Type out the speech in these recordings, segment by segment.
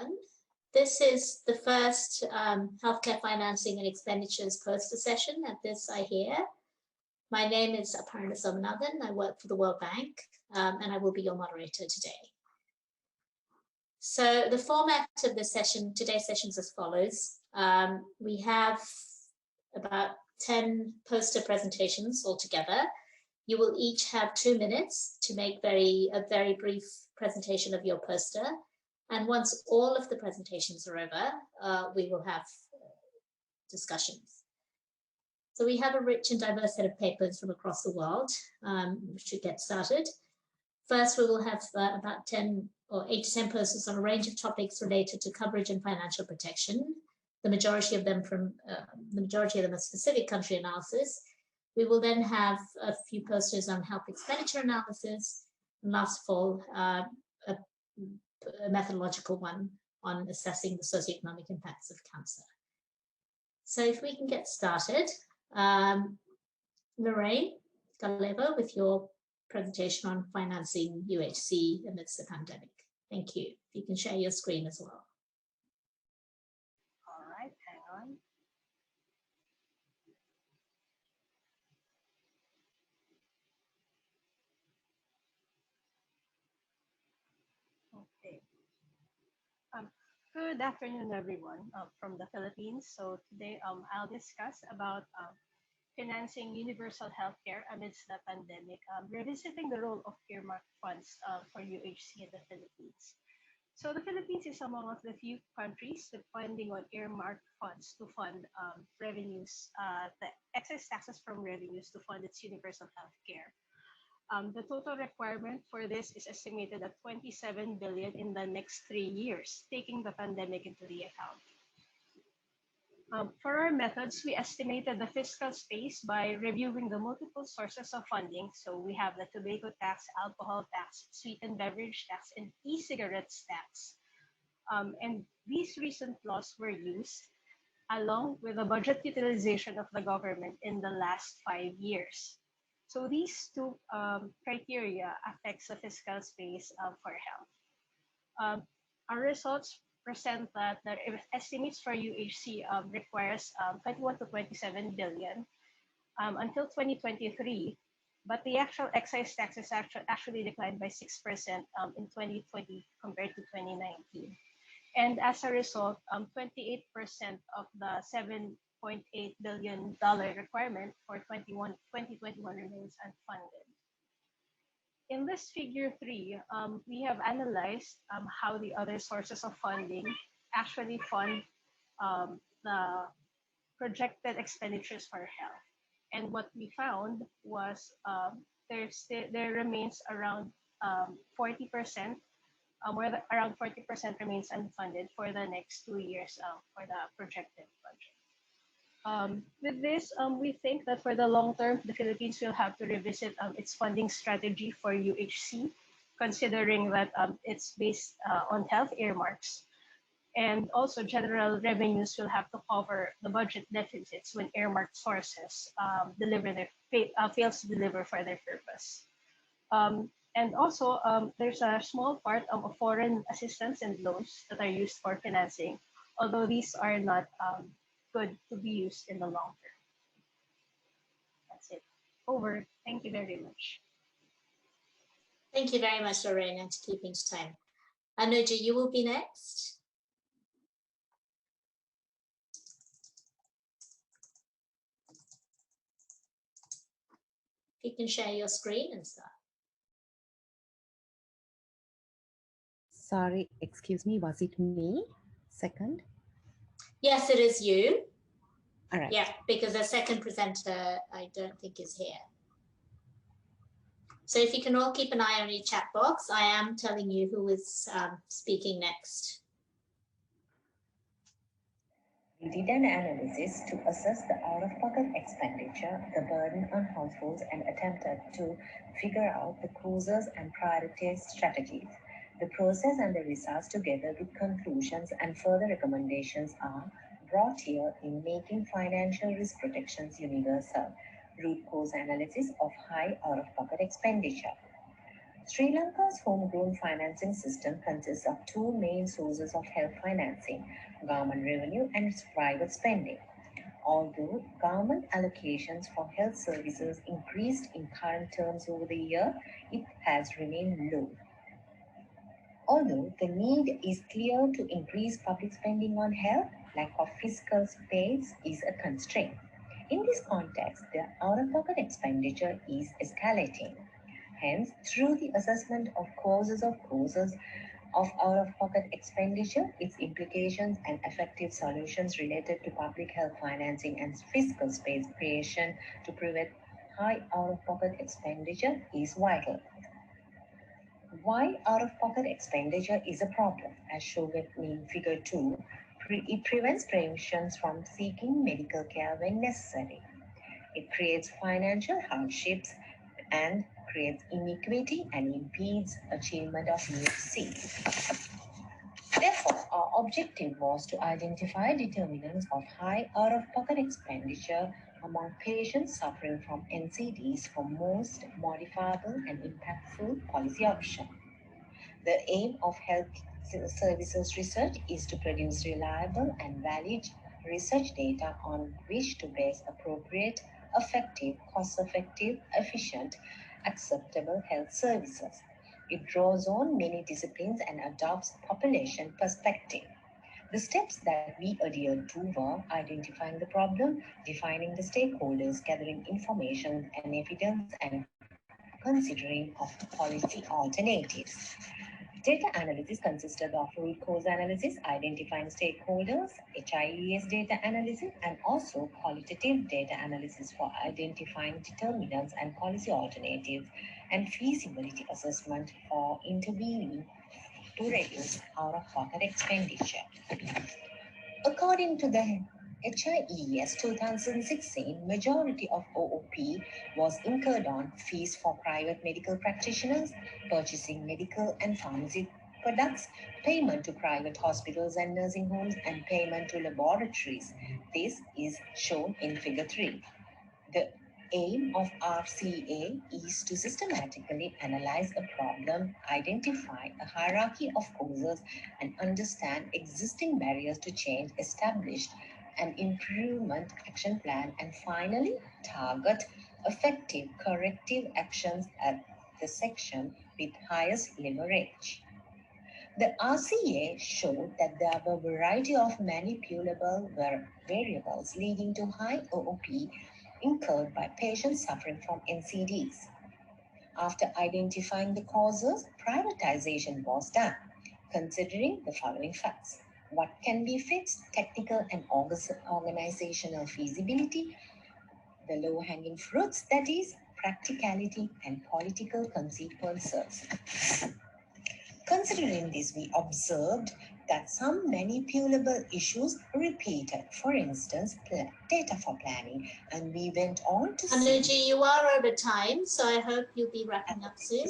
everyone. This is the first healthcare financing and expenditures poster session at this IHEA. My name is Aparna Somanathan. I work for the World Bank, and I will be your moderator today. So the format of this session, today's session is as follows. We have about 10 poster presentations altogether. You will each have 2 minutes to make a very brief presentation of your poster. And once all of the presentations are over, we will have discussions. So we have a rich and diverse set of papers from across the world, which should get started. First, we will have about 8 to 10 posters on a range of topics related to coverage and financial protection. The majority of them are specific country analysis. We will then have a few posters on health expenditure analysis, and last of all, a methodological one on assessing the socioeconomic impacts of cancer. So if we can get started, Lorraine Galeva with your presentation on financing UHC amidst the pandemic. Thank you. If you can share your screen as well. All right, hang on. Okay. Good afternoon, everyone from the Philippines. So today I'll discuss about financing universal healthcare amidst the pandemic, revisiting the role of earmarked funds for UHC in the Philippines. So the Philippines is among the few countries depending on earmarked funds to fund revenues, the excess taxes from revenues to fund its universal healthcare. The total requirement for this is estimated at 27 billion in the next 3 years, taking the pandemic into the account. For our methods, we estimated the fiscal space by reviewing the multiple sources of funding. So we have the tobacco tax, alcohol tax, sweetened beverage tax, and e-cigarettes tax. And these recent laws were used along with the budget utilization of the government in the last 5 years. So these two criteria affects the fiscal space for health. Our results present that the estimates for UHC requires 21 to 27 billion until 2023, but the actual excise taxes actually declined by 6% in 2020 compared to 2019. And as a result, 28% of the $7.8 billion requirement for 2021 remains unfunded. In this figure 3, we have analyzed how the other sources of funding actually fund the projected expenditures for health. And what we found was there remains around 40%, around 40% remains unfunded for the next 2 years for the projected budget. With this, we think that for the long term, the Philippines will have to revisit its funding strategy for UHC, considering that it's based on health earmarks. And also general revenues will have to cover the budget deficits when earmarked sources fails to deliver for their purpose. And also, there's a small part of foreign assistance and loans that are used for financing, although these are not good to be used in the long term. That's it. Over. Thank you very much. Thank you very much, Lorraine, and to keeping to time. Anuja, you will be next. If you can share your screen and start. Sorry, excuse me, was it me? Second? Yes, it is you. All right. Yeah, because the second presenter, I don't think is here. So if you can all keep an eye on your chat box, I am telling you who is speaking next. We did an analysis to assess the out-of-pocket expenditure, the burden on households, and attempted to figure out the causes and prioritize strategies. The process and the results, together with conclusions and further recommendations, are brought here in Making Financial Risk Protections Universal, Root Cause Analysis of High Out-of-Pocket Expenditure. Sri Lanka's homegrown financing system consists of two main sources of health financing, government revenue and private spending. Although government allocations for health services increased in current terms over the year, it has remained low. Although the need is clear to increase public spending on health, lack of fiscal space is a constraint. In this context, the out-of-pocket expenditure is escalating. Hence, through the assessment of causes of out-of-pocket expenditure, its implications and effective solutions related to public health financing and fiscal space creation to prevent high out-of-pocket expenditure is vital. Why out-of-pocket expenditure is a problem, as shown in Figure 2, it prevents patients from seeking medical care when necessary. It creates financial hardships and creates inequity and impedes achievement of UHC. Therefore, our objective was to identify determinants of high out-of-pocket expenditure among patients suffering from NCDs for most modifiable and impactful policy option. The aim of health services research is to produce reliable and valid research data on which to base appropriate, effective, cost-effective, efficient, acceptable health services. It draws on many disciplines and adopts population perspective. The steps that we adhered to were identifying the problem, defining the stakeholders, gathering information and evidence, and considering of policy alternatives. Data analysis consisted of root cause analysis, identifying stakeholders, HIES data analysis, and also qualitative data analysis for identifying determinants and policy alternatives, and feasibility assessment for intervening to reduce out-of-pocket expenditure. According to the HIES 2016, majority of OOP was incurred on fees for private medical practitioners, purchasing medical and pharmacy products, payment to private hospitals and nursing homes, and payment to laboratories. This is shown in Figure 3. The aim of RCA is to systematically analyze a problem, identify a hierarchy of causes, and understand existing barriers to change, establish an improvement action plan, and finally target effective corrective actions at the section with highest leverage. The RCA showed that there were a variety of manipulable variables leading to high OOP incurred by patients suffering from NCDs. After identifying the causes, prioritization was done, considering the following facts. What can be fixed, technical and organizational feasibility, the low-hanging fruits, that is, practicality and political consequences. Considering this, we observed that some manipulable issues repeated, for instance, data for planning, and we went on to Anuji, see you are over time, so I hope you'll be wrapping up soon.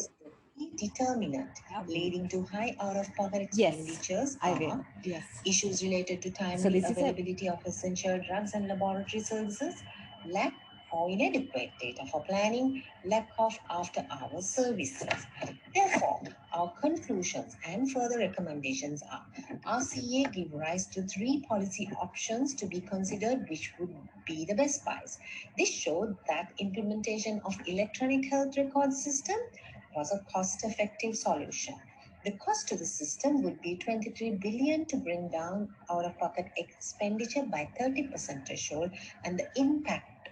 Determinant leading to high out-of-pocket expenditures I will. Yes. Issues related to timely So this is availability of essential drugs and laboratory services, lack or inadequate data for planning, lack of after-hours services. Therefore, our conclusions and further recommendations are: RCA give rise to 3 policy options to be considered which would be the best buys. This showed that implementation of electronic health record system was a cost-effective solution. The cost to the system would be 23 billion to bring down out-of-pocket expenditure by 30% threshold, and the impact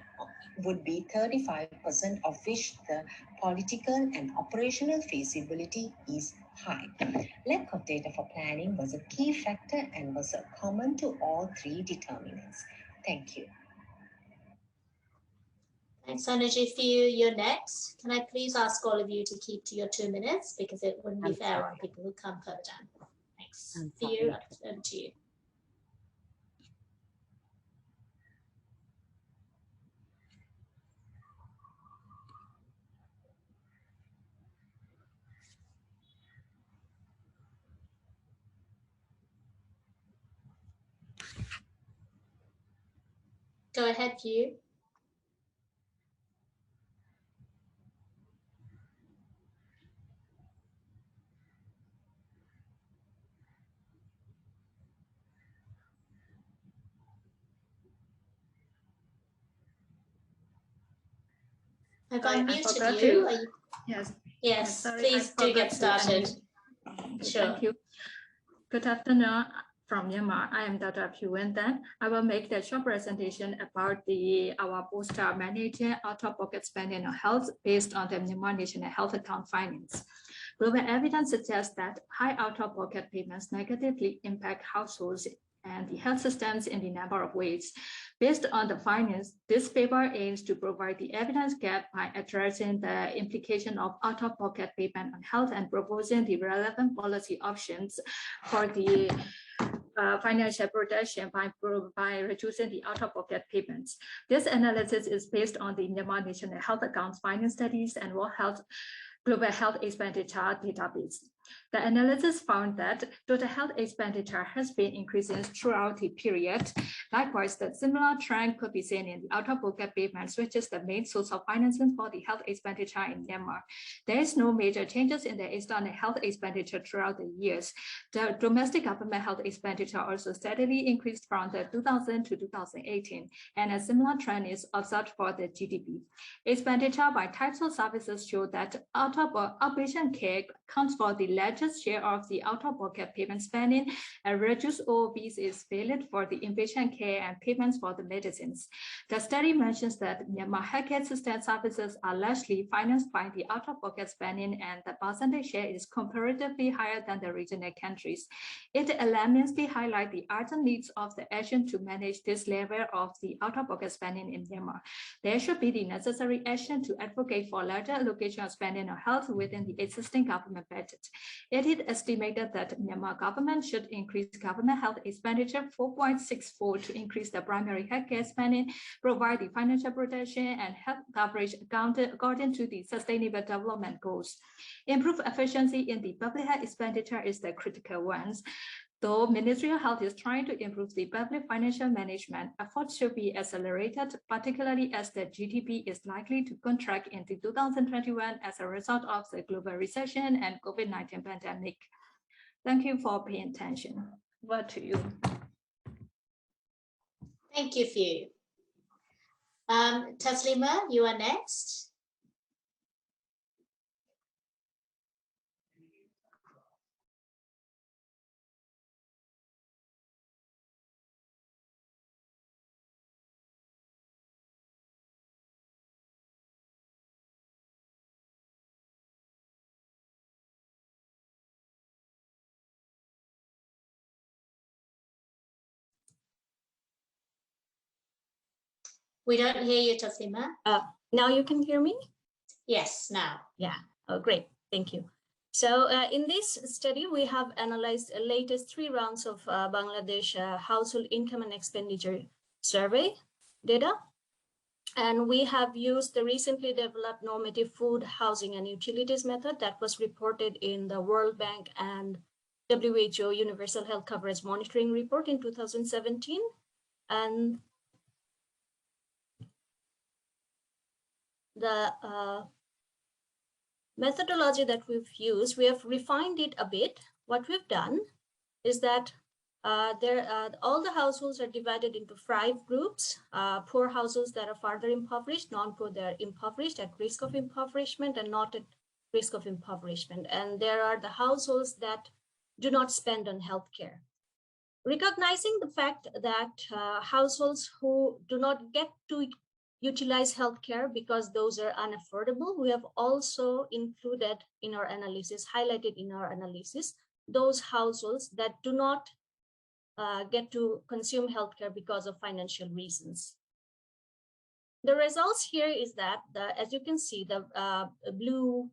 would be 35%, of which the political and operational feasibility is high. Lack of data for planning was a key factor and was common to all 3 determinants. Thank you. Thanks, Anuji. For you, you're next. Can I please ask all of you to keep to your 2 minutes, because it wouldn't be fair on people who come further down. Thanks. For you, over to you. Go ahead, you. Have Sorry, I I muted forgot you? to- Are you? Yes. Yes, Sorry, please I do get forgot to started. unmute. Sure. Thank you. Good afternoon from Myanmar. I am Dr. Phuyen Tan. I will make the short presentation about our poster managing out-of-pocket spending on health based on the Myanmar National Health Account findings. Global evidence suggests that high out-of-pocket payments negatively impact households and the health systems in a number of ways. Based on the findings, this paper aims to provide the evidence gap by addressing the implication of out-of-pocket payment on health and proposing the relevant policy options for the financial protection by reducing the out-of-pocket payments. This analysis is based on the Myanmar National Health Accounts finding studies and World Health Global Health Expenditure database. The analysis found that total health expenditure has been increasing throughout the period. Likewise, the similar trend could be seen in the out-of-pocket payments, which is the main source of financing for the health expenditure in Myanmar. There is no major changes in the external health expenditure throughout the years. The domestic government health expenditure also steadily increased from the 2000 to 2018, and a similar trend is observed for the GDP. Expenditure by types of services show that outpatient care accounts for the largest share of the out-of-pocket payment spending, and reduced OOBs is valid for the inpatient care and payments for the medicines. The study mentions that Myanmar healthcare system services are largely financed by the out-of-pocket spending, and the percentage share is comparatively higher than the regional countries. It alarmingly highlights the urgent needs of the action to manage this level of the out-of-pocket spending in Myanmar. There should be the necessary action to advocate for larger allocation of spending on health within the existing government budget. It is estimated that Myanmar government should increase government health expenditure 4.64 to increase the primary healthcare spending, provide the financial protection and health coverage according to the Sustainable Development Goals. Improve efficiency in the public health expenditure is the critical one. Though Ministry of Health is trying to improve the public financial management, efforts should be accelerated, particularly as the GDP is likely to contract into 2021 as a result of the global recession and COVID-19 pandemic. Thank you for paying attention. Over to you. Thank you, Phu. Taslima, you are next. We don't hear you, Taslima. Now you can hear me? Yes, now. Yeah, oh, great, thank you. So in this study, we have analyzed the latest 3 rounds of Bangladesh household income and expenditure survey data. And we have used the recently developed normative food, housing, and utilities method that was reported in the World Bank and WHO Universal Health Coverage Monitoring Report in 2017. And the methodology that we've used, we have refined it a bit. What we've done is that all the households are divided into 5 groups. Poor households that are further impoverished, non-poor that are impoverished, at risk of impoverishment, and not at risk of impoverishment. And there are the households that do not spend on healthcare. Recognizing the fact that households who do not get to utilize healthcare because those are unaffordable, we have also included in our analysis, highlighted in our analysis, those households that do not get to consume healthcare because of financial reasons. The results here is that, as you can see, the blue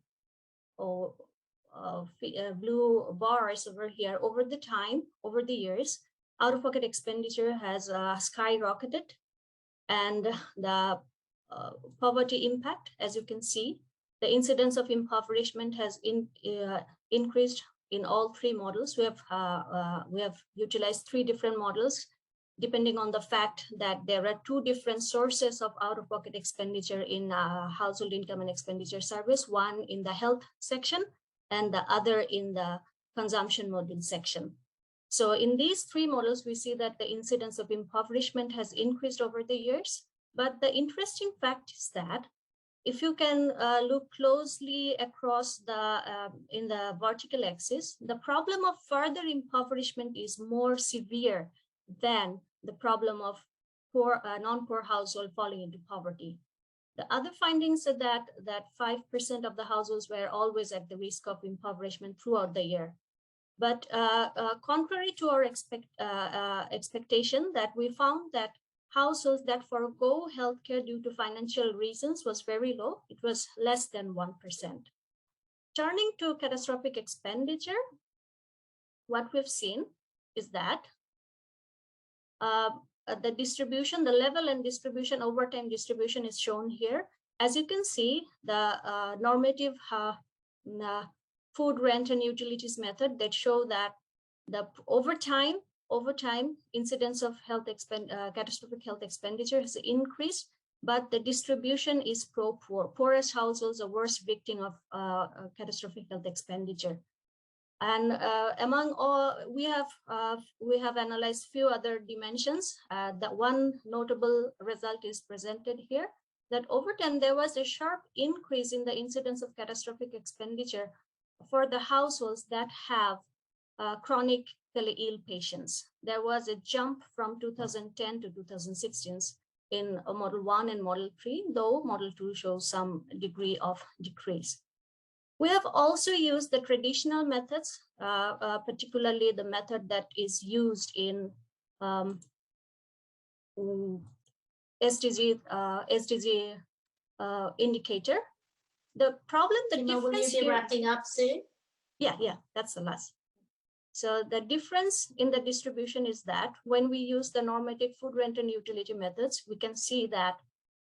bars over here, over the years, out-of-pocket expenditure has skyrocketed. And the poverty impact, as you can see, the incidence of impoverishment has increased in all 3 models. We have utilized 3 different models, depending on the fact that there are 2 different sources of out-of-pocket expenditure in household income and expenditure service, one in the health section and the other in the consumption module section. So in these 3 models, we see that the incidence of impoverishment has increased over the years. But the interesting fact is that if you can look closely across in the vertical axis, the problem of further impoverishment is more severe than the problem of non-poor household falling into poverty. The other findings are that 5% of the households were always at the risk of impoverishment throughout the year. But contrary to our expectation, that we found that households that forego healthcare due to financial reasons was very low. It was less than 1%. Turning to catastrophic expenditure, what we've seen is that the distribution, the level and distribution, overtime distribution is shown here. As you can see, the normative food, rent, and utilities method that show that the overtime incidence of catastrophic health expenditure has increased, but the distribution is pro-poor. Poorest households are worst victim of catastrophic health expenditure. And among all, we have analyzed few other dimensions. The one notable result is presented here, that over time there was a sharp increase in the incidence of catastrophic expenditure for the households that have chronically ill patients. There was a jump from 2010 to 2016 in Model 1 and Model 3, though Model 2 shows some degree of decrease. We have also used the traditional methods, particularly the method that is used in SDG indicator. The problem, the difference will you be here, wrapping up soon? Yeah, that's the last. So the difference in the distribution is that when we use the normative food, rent, and utility methods, we can see that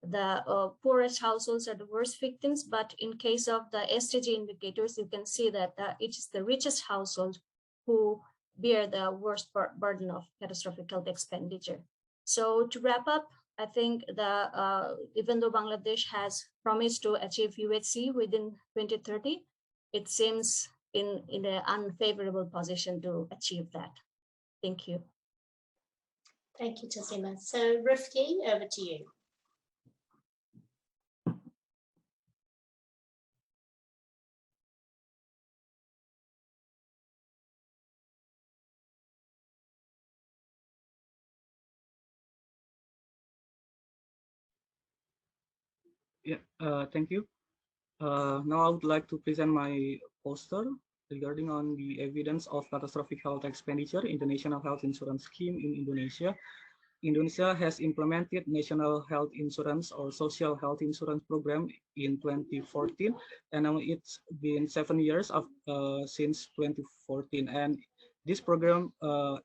the poorest households are the worst victims, but in case of the SDG indicators, you can see that it is the richest household who bear the worst burden of catastrophic health expenditure. So to wrap up, I think even though Bangladesh has promised to achieve UHC within 2030, it seems in an unfavorable position to achieve that. Thank you. Thank you, Tazima. So Rifki, over to you. Yeah, thank you. Now I would like to present my poster regarding on the evidence of catastrophic health expenditure in the National Health Insurance Scheme in Indonesia. Indonesia has implemented National Health Insurance or Social Health Insurance Program in 2014, and now it's been 7 years since 2014. And this program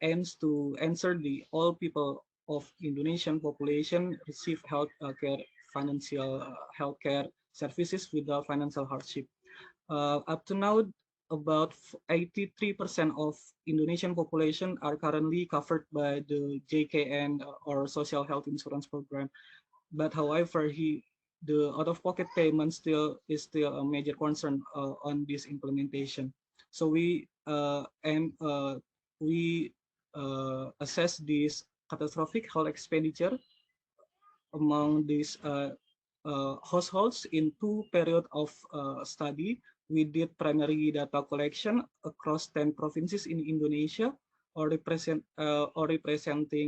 aims to ensure all people of Indonesian population receive health care, financial healthcare services without financial hardship. Up to now, about 83% of Indonesian population are currently covered by the JKN or Social Health Insurance Program. But however, the out-of-pocket payment is still a major concern on this implementation. So we assess this catastrophic health expenditure among these households in 2 periods of study. We did primary data collection across 10 provinces in Indonesia, or representing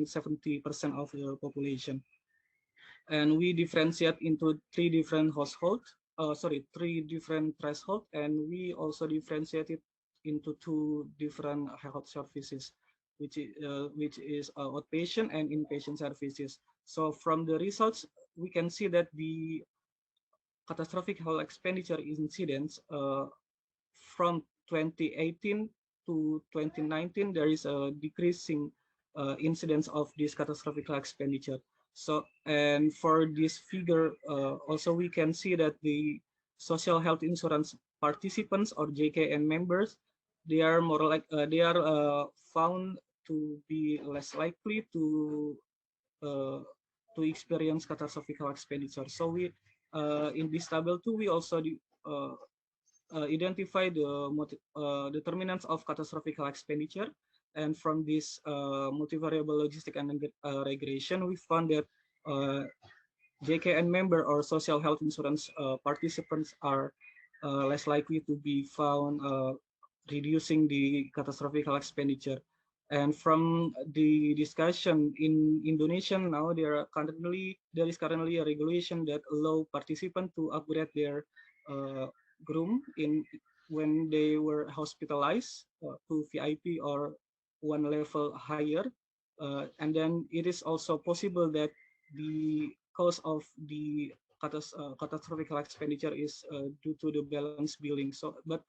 70% of the population. And we differentiate into 3 different thresholds, and we also differentiated into 2 different health services, which is outpatient and inpatient services. So from the results, we can see that the catastrophic health expenditure incidence from 2018 to 2019, there is a decreasing incidence of this catastrophic health expenditure. So, and for this figure, also we can see that the social health insurance participants or JKN members, they are more like found to be less likely to experience catastrophic health expenditure. So we in this table 2, we also identify the determinants of catastrophic health expenditure, and from this multivariable logistic and regression, we found that JKN member or social health insurance participants are less likely to be found reducing the catastrophic health expenditure. And from the discussion in Indonesia now, there is currently a regulation that allow participants to upgrade their room when they were hospitalized to VIP or one level higher. And then it is also possible that the cause of the catastrophic health expenditure is due to the balance billing. So, but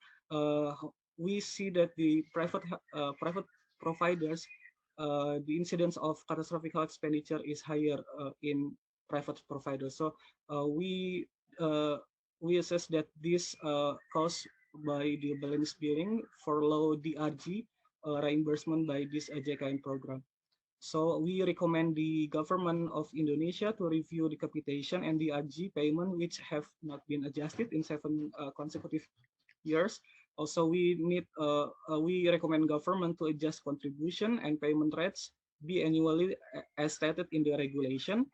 we see that the private providers, the incidence of catastrophic health expenditure is higher in private providers. So we assess that this caused by the balance billing for low DRG reimbursement by this JKN program. So we recommend the government of Indonesia to review the capitation and the DRG payment which have not been adjusted in 7 consecutive years. Also, we recommend government to adjust contribution and payment rates be annually as stated in the regulation.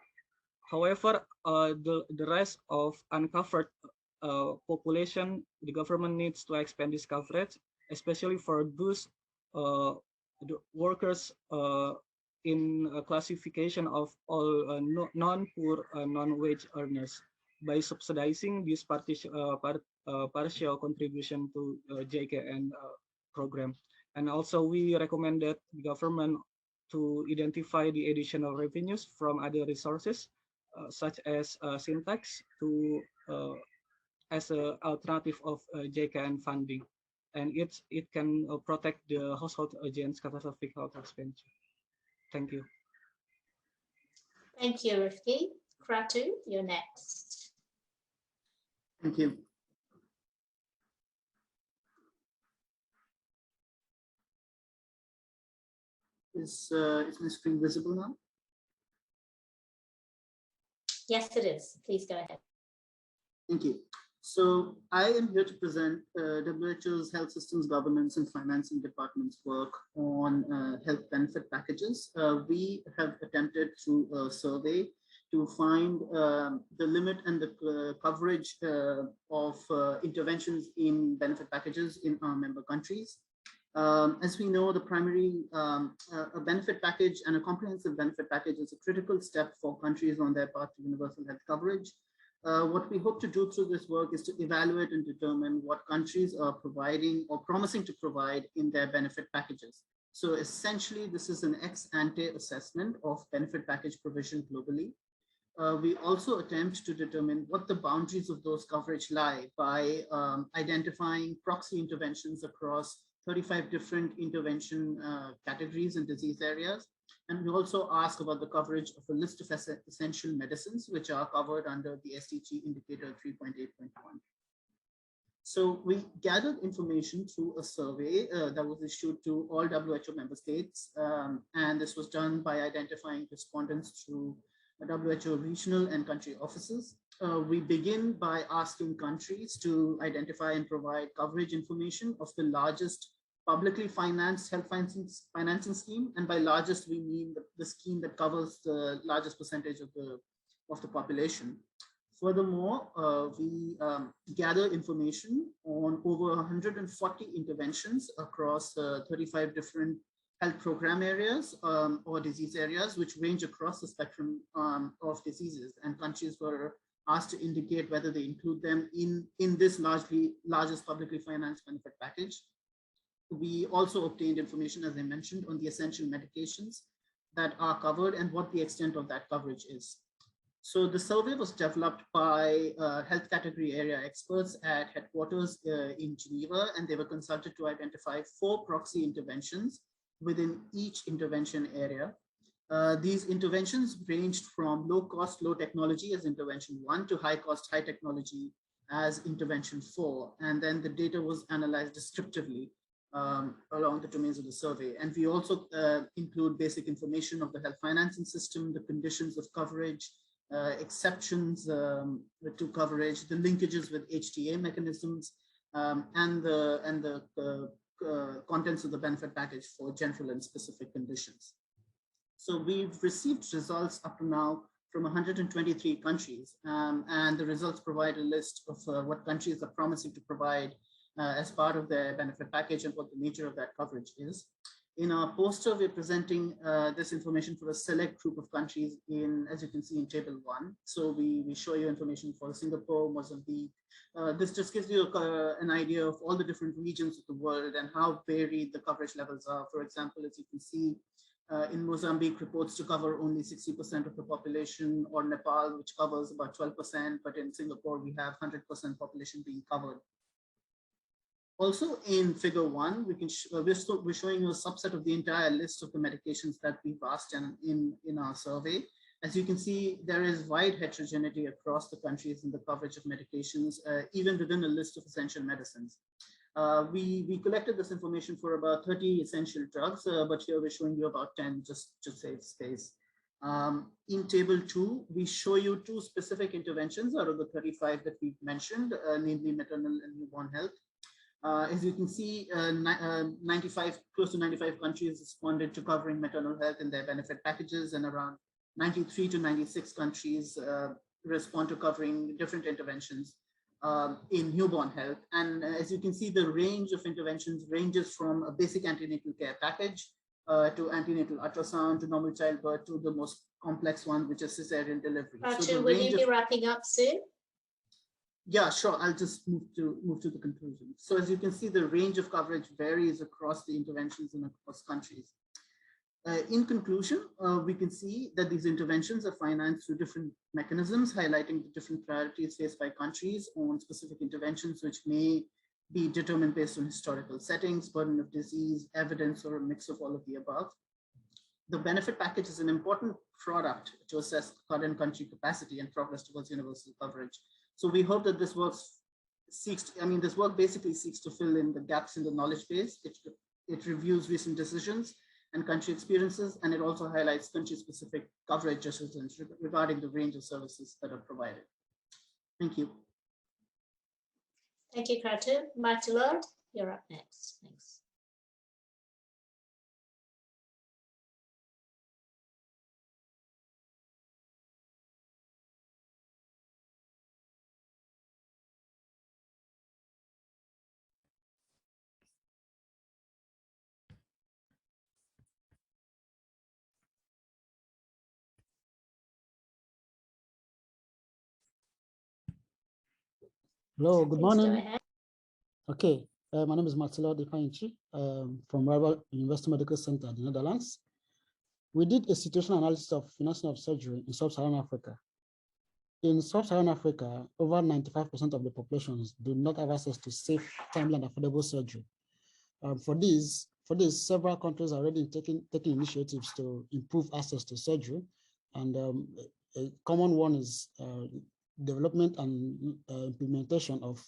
However, the rest of uncovered population, the government needs to expand this coverage, especially for those the workers in a classification of all non-poor, non-wage earners by subsidizing this partial contribution to JKN program. And also we recommend that the government to identify the additional revenues from other resources such as syntax to as an alternative of JKN funding, and it can protect the household against catastrophic health expenditure. Thank you. Thank you, Rifki. Kratu, you're next. Thank you. Is my screen visible now? Yes, it is. Please go ahead. Thank you. So I am here to present WHO's Health Systems Governance and Financing Department's work on health benefit packages. We have attempted through a survey to find the limit and the coverage of interventions in benefit packages in our member countries. As we know, the primary a benefit package and a comprehensive benefit package is a critical step for countries on their path to universal health coverage. What we hope to do through this work is to evaluate and determine what countries are providing or promising to provide in their benefit packages. So essentially, this is an ex-ante assessment of benefit package provision globally. We also attempt to determine what the boundaries of those coverage lie by identifying proxy interventions across 35 different intervention categories and disease areas. And we also ask about the coverage of a list of essential medicines, which are covered under the SDG indicator 3.8.1. So we gathered information through a survey that was issued to all WHO member states. And this was done by identifying respondents through WHO regional and country offices. We begin by asking countries to identify and provide coverage information of the largest publicly financed health financing scheme, and by largest we mean the scheme that covers the largest percentage of the population. Furthermore, we gather information on over 140 interventions across 35 different health program areas or disease areas, which range across the spectrum of diseases, and countries were asked to indicate whether they include them in this largest publicly financed benefit package. We also obtained information, as I mentioned, on the essential medications that are covered and what the extent of that coverage is. So the survey was developed by health category area experts at headquarters in Geneva, and they were consulted to identify 4 proxy interventions within each intervention area. These interventions ranged from low cost, low technology as intervention 1 to high cost, high technology as intervention 4. And then the data was analyzed descriptively along the domains of the survey. And we also include basic information of the health financing system, the conditions of coverage, exceptions to coverage, the linkages with HTA mechanisms, and the contents of the benefit package for general and specific conditions. So we've received results up to now from 123 countries. And the results provide a list of what countries are promising to provide as part of their benefit package and what the nature of that coverage is. In our poster, we're presenting this information for a select group of countries as you can see in table 1. So we show you information for Singapore, Mozambique. This just gives you an idea of all the different regions of the world and how varied the coverage levels are. For example, as you can see, in Mozambique, reports to cover only 60% of the population, or Nepal, which covers about 12%, but in Singapore, we have 100% population being covered. Also in figure 1, we're showing you a subset of the entire list of the medications that we've asked in our survey. As you can see, there is wide heterogeneity across the countries in the coverage of medications, even within a list of essential medicines. We collected this information for about 30 essential drugs, but here we're showing you about 10 just to save space. In table 2, we show you 2 specific interventions out of the 35 that we've mentioned, namely maternal and newborn health. As you can see, close to 95 countries responded to covering maternal health in their benefit packages, and around 93 to 96 countries respond to covering different interventions in newborn health. And as you can see, the range of interventions ranges from a basic antenatal care package to antenatal ultrasound, to normal childbirth, to the most complex one, which is cesarean delivery. So will you be wrapping up soon? Yeah, sure. I'll just move to the conclusion. So as you can see, the range of coverage varies across the interventions and across countries. In conclusion, we can see that these interventions are financed through different mechanisms, highlighting the different priorities faced by countries on specific interventions, which may be determined based on historical settings, burden of disease, evidence, or a mix of all of the above. The benefit package is an important product to assess current country capacity and progress towards universal coverage. So we hope that this work basically seeks to fill in the gaps in the knowledge base. It reviews recent decisions and country experiences, and it also highlights country-specific coverage decisions regarding the range of services that are provided. Thank you. Thank you, Kratu. Martilord, you're up next. Thanks. Hello, good Please morning. go ahead. Okay, my name is Marcelo Defanchi from Rival University Medical Center, the Netherlands. We did a situational analysis of financing of surgery in Sub-Saharan Africa. In Sub-Saharan Africa, over 95% of the populations do not have access to safe, timely, and affordable surgery. For this, several countries are already taking initiatives to improve access to surgery, and a common one is development and implementation of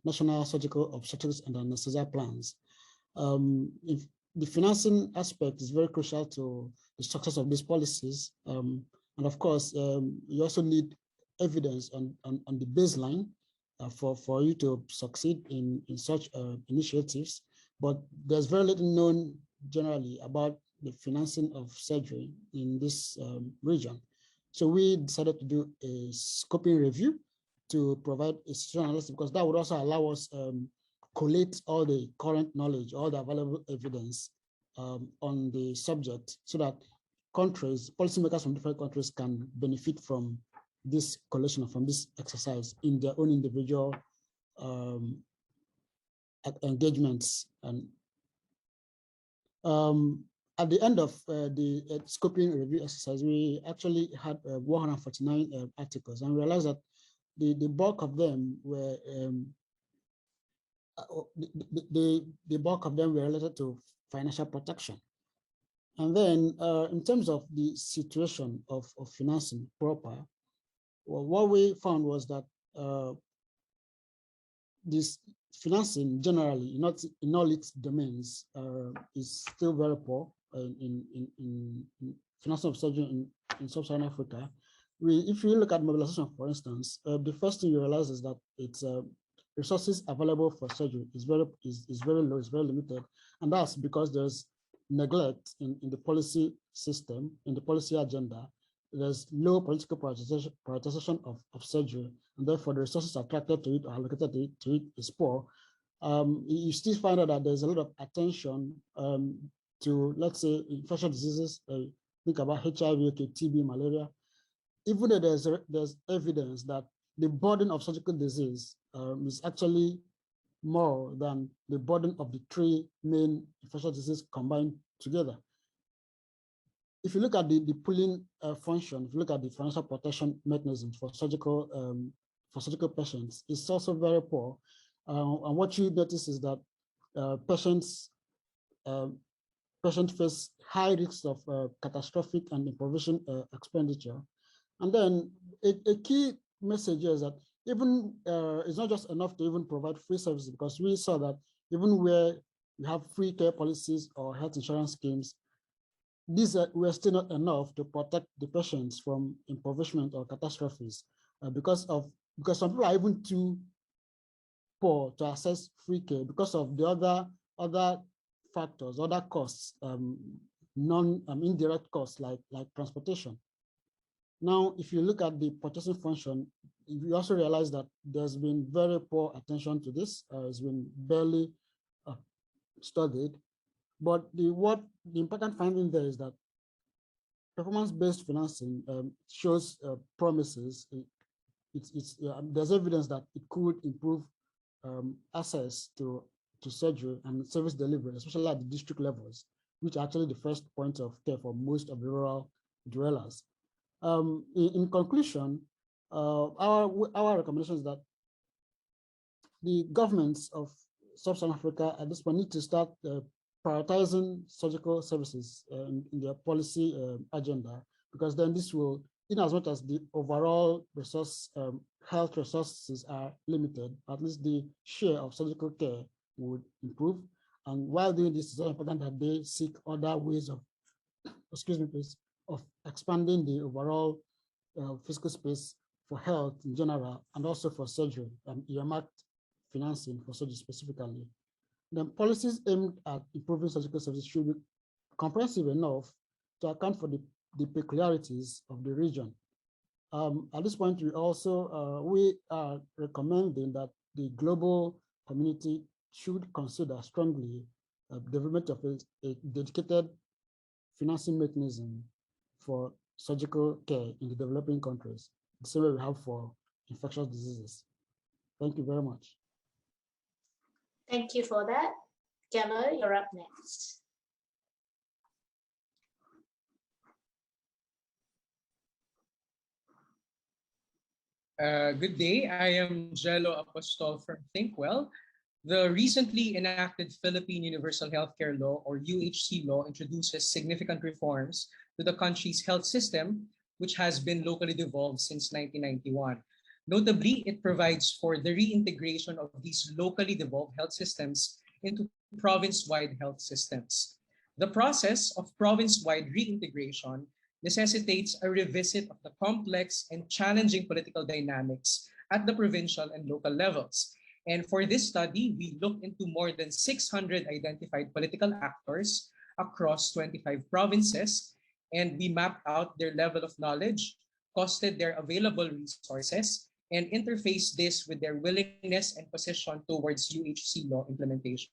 national surgical obstetrics and anesthesia plans. If the financing aspect is very crucial to the success of these policies. And of course, you also need evidence on the baseline for you to succeed in such initiatives. But there's very little known generally about the financing of surgery in this region. So we decided to do a scoping review to provide a situational analysis, because that would also allow us collate all the current knowledge, all the available evidence on the subject, so that countries, policymakers from different countries can benefit from this collation, from this exercise in their own individual engagements. And at the end of the scoping review exercise, we actually had 149 articles, and realized that the bulk of them were the bulk of them were related to financial protection. And then in terms of the situation of financing proper, well, what we found was that this financing generally, in all its domains, is still very poor in financing of surgery in Sub-Saharan Africa. If you look at mobilization, for instance, the first thing you realize is that it's resources available for surgery is very low, it's very limited, and that's because there's neglect in the policy system, in the policy agenda, there's low political prioritization of surgery, and therefore the resources attracted to it or allocated to it is poor. You still find out that there's a lot of attention to, let's say, infectious diseases. Think about HIV, TB, malaria. Even though there's evidence that the burden of surgical disease is actually more than the burden of the three main infectious diseases combined together. If you look at the pooling function, if you look at the financial protection mechanism for surgical patients, it's also very poor. And what you notice is that patients face high risks of catastrophic and improvisation expenditure. And then a key message is that even it's not just enough to even provide free services, because we saw that even where we have free care policies or health insurance schemes, these were still not enough to protect the patients from impoverishment or catastrophes, because some people are even too poor to access free care because of the other factors, other costs, indirect costs like transportation. Now, if you look at the purchasing function, you also realize that there's been very poor attention to this. It's been barely studied. But the important finding there is that performance-based financing shows promises. There's evidence that it could improve access to surgery and service delivery, especially at the district levels, which are actually the first point of care for most of the rural dwellers. In conclusion, our recommendation is that the governments of Sub-Saharan Africa at this point need to start prioritizing surgical services in their policy agenda, because then this will, in as much as the overall health resources are limited, at least the share of surgical care would improve. And while doing this, it's very important that they seek other ways of, excuse me, please, of expanding the overall fiscal space for health in general, and also for surgery, and earmarked financing for surgery specifically. Then policies aimed at improving surgical services should be comprehensive enough to account for the peculiarities of the region. At this point, we are recommending that the global community should consider strongly development of a dedicated financing mechanism for surgical care in the developing countries, the same way we have for infectious diseases. Thank you very much. Thank you for that. Gallo, you're up next. Good day. I am Jello Apostol from ThinkWell. The recently enacted Philippine Universal Healthcare Law, or UHC law, introduces significant reforms to the country's health system, which has been locally devolved since 1991. Notably, it provides for the reintegration of these locally devolved health systems into province-wide health systems. The process of province-wide reintegration necessitates a revisit of the complex and challenging political dynamics at the provincial and local levels. And for this study, we looked into more than 600 identified political actors across 25 provinces, and we mapped out their level of knowledge, costed their available resources, and interfaced this with their willingness and position towards UHC law implementation.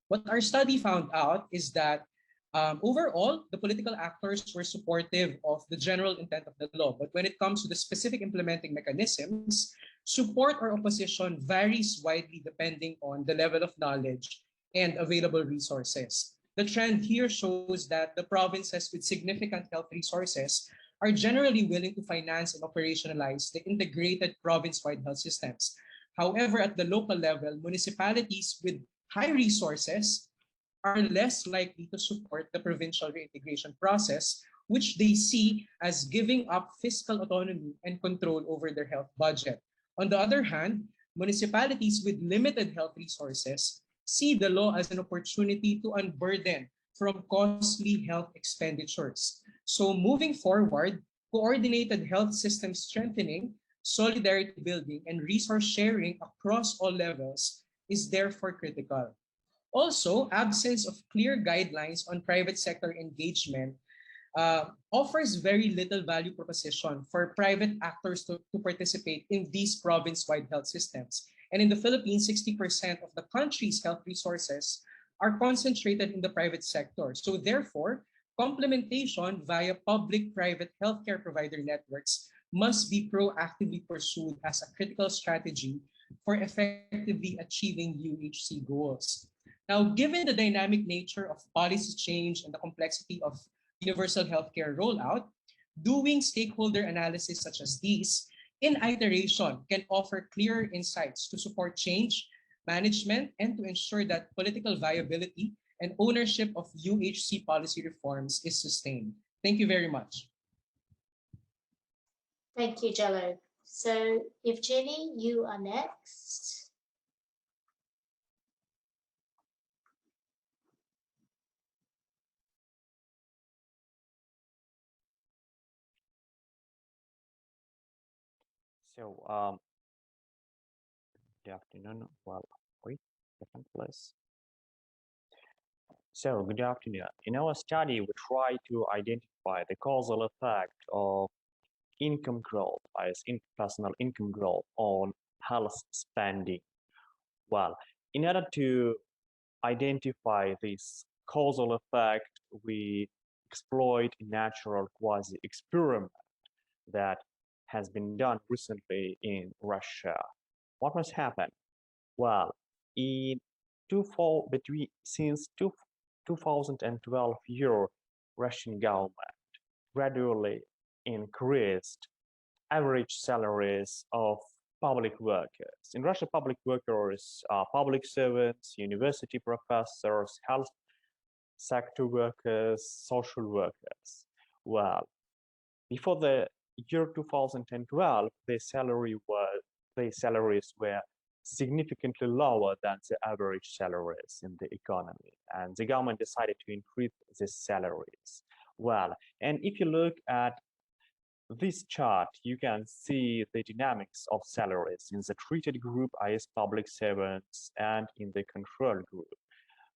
What our study found out is that overall, the political actors were supportive of the general intent of the law, but when it comes to the specific implementing mechanisms, support or opposition varies widely depending on the level of knowledge and available resources. The trend here shows that the provinces with significant health resources are generally willing to finance and operationalize the integrated province-wide health systems. However, at the local level, municipalities with high resources are less likely to support the provincial reintegration process, which they see as giving up fiscal autonomy and control over their health budget. On the other hand, municipalities with limited health resources see the law as an opportunity to unburden from costly health expenditures. So moving forward, coordinated health system strengthening, solidarity building, and resource sharing across all levels is therefore critical. Also, absence of clear guidelines on private sector engagement offers very little value proposition for private actors to participate in these province-wide health systems. And in the Philippines, 60% of the country's health resources are concentrated in the private sector. So therefore, complementation via public-private healthcare provider networks must be proactively pursued as a critical strategy for effectively achieving UHC goals. Now, given the dynamic nature of policy change and the complexity of universal healthcare rollout, doing stakeholder analysis such as these in iteration can offer clear insights to support change management and to ensure that political viability and ownership of UHC policy reforms is sustained. Thank you very much. Thank you, Jello. So if Jenny, you are next. So, good afternoon. Well, wait, second please. So, good afternoon. In our study, we try to identify the causal effect of income growth, as in personal income growth, on health spending. Well, in order to identify this causal effect, we exploit a natural quasi-experiment that has been done recently in Russia. What must happen? Well, since 2012 year, Russian government gradually increased average salaries of public workers. In Russia, public workers are public servants, university professors, health sector workers, social workers. Well, before the year 2012, their salaries were significantly lower than the average salaries in the economy, and the government decided to increase these salaries. Well, and if you look at this chart, you can see the dynamics of salaries in the treated group, i.e. public servants, and in the control group.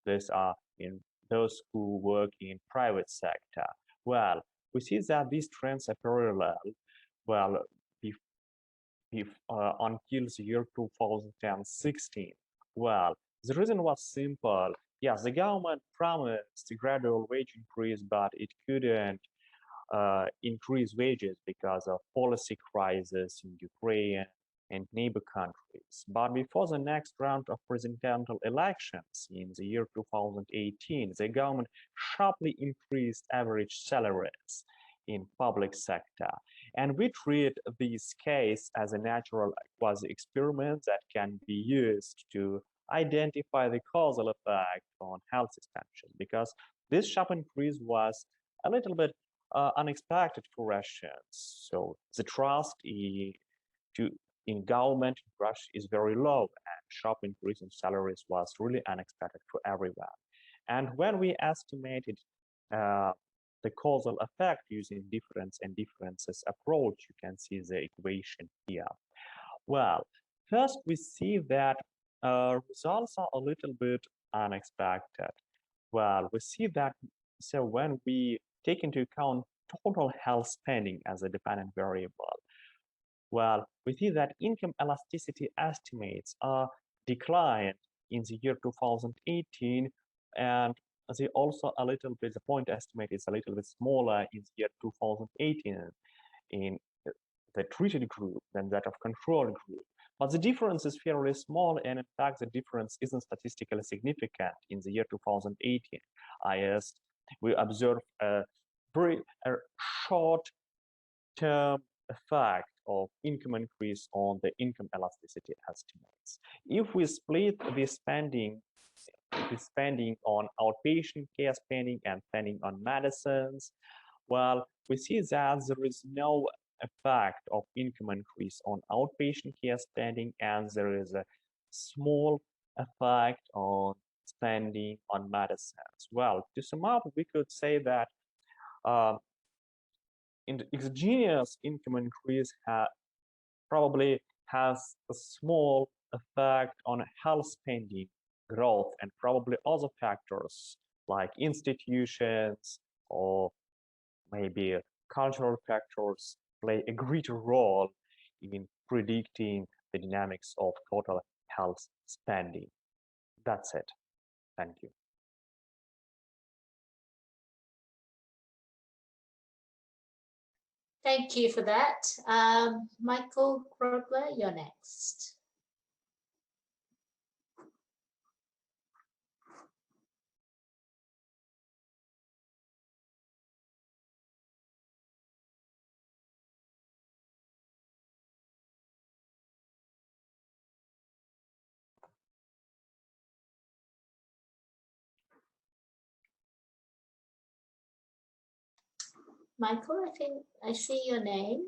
These are in those who work in private sector. Well, we see that these trends are parallel. Well, until the year 2016. Well, the reason was simple. Yes, the government promised a gradual wage increase, but it couldn't increase wages because of policy crisis in Ukraine and neighbor countries. But before the next round of presidential elections in the year 2018, the government sharply increased average salaries in public sector. And we treat this case as a natural quasi-experiment that can be used to identify the causal effect on health expenditure, because this sharp increase was a little bit unexpected for Russians. So the trust in government in Russia is very low, and sharp increase in salaries was really unexpected for everyone. And when we estimated the causal effect using difference and differences approach, you can see the equation here. Well, first we see that results are a little bit unexpected. Well, we see that, so when we take into account total health spending as a dependent variable, well, we see that income elasticity estimates are declined in the year 2018, and they also a little bit, the point estimate is a little bit smaller in the year 2018 in the treated group than that of control group. But the difference is fairly small, and in fact, the difference isn't statistically significant in the year 2018. As we observe a very short-term effect of income increase on the income elasticity estimates. If we split the spending on outpatient care spending and spending on medicines, well, we see that there is no effect of income increase on outpatient care spending, and there is a small effect on spending on medicines. Well, to sum up, we could say that exogenous income increase probably has a small effect on health spending growth, and probably other factors like institutions or Maybe cultural factors play a greater role in predicting the dynamics of total health spending. That's it. Thank you. Thank you for that. Michael Grobler, you're next. Michael, I think I see your name.